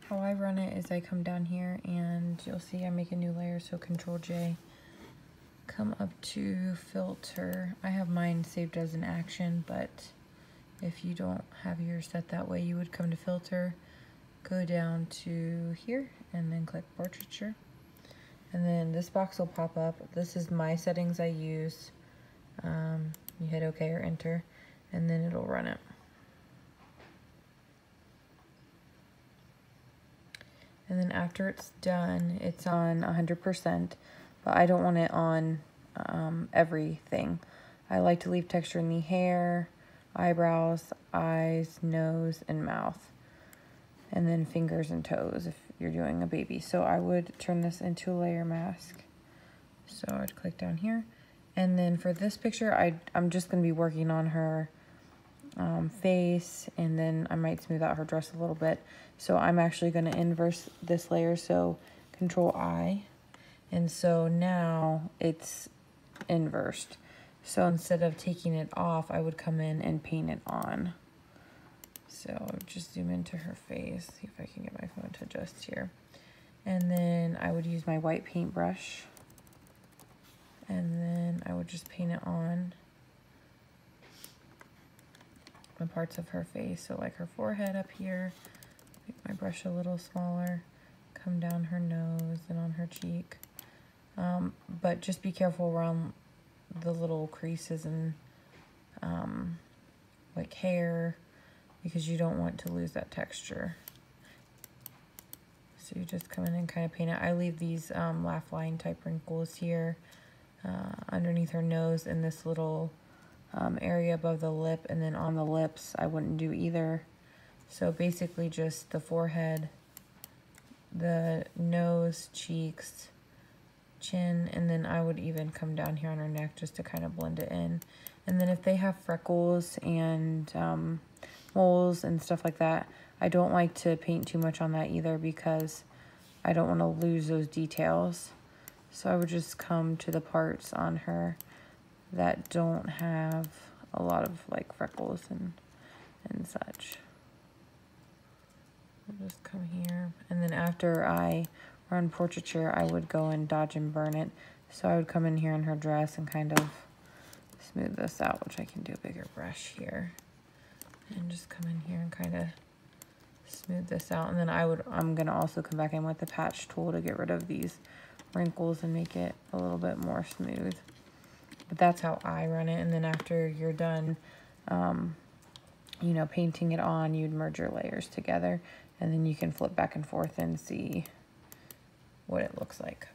how I run it is I come down here and you'll see I make a new layer, so Control J. Come up to filter. I have mine saved as an action, but if you don't have yours set that way, you would come to filter, go down to here, and then click Portraiture. And then this box will pop up. This is my settings I use. You hit OK or enter, and then it'll run it. And then after it's done, it's on 100%, but I don't want it on everything. I like to leave texture in the hair, eyebrows, eyes, nose, and mouth. And then fingers and toes if you're doing a baby. So I would turn this into a layer mask. So I'd click down here. And then for this picture, I'm just going to be working on her face, and then I might smooth out her dress a little bit. So I'm actually going to inverse this layer, so Control I. And so now it's inversed. So instead of taking it off, I would come in and paint it on. So just zoom into her face, see if I can get my phone to adjust here. And then I would use my white paintbrush. And then I would just paint it on the parts of her face. So like her forehead up here, make my brush a little smaller, come down her nose and on her cheek. But just be careful around the little creases and like hair, because you don't want to lose that texture. So you just come in and kind of paint it. I leave these laugh line type wrinkles here underneath her nose in this little area above the lip, and then on the lips I wouldn't do either. So basically just the forehead, the nose, cheeks, chin, and then I would even come down here on her neck just to kind of blend it in. And then if they have freckles and moles and stuff like that, I don't like to paint too much on that either, because I don't want to lose those details. So I would just come to the parts on her that don't have a lot of like freckles and such. I'll just come here, and then after I run Portraiture, I would go and dodge and burn it. So I would come in here in her dress and kind of smooth this out, which I can do a bigger brush here, and just come in here and kind of smooth this out. And then I'm gonna also come back in with the patch tool to get rid of these wrinkles and make it a little bit more smooth. But that's how I run it. And then after you're done, you know, painting it on, you'd merge your layers together, and then you can flip back and forth and see what it looks like.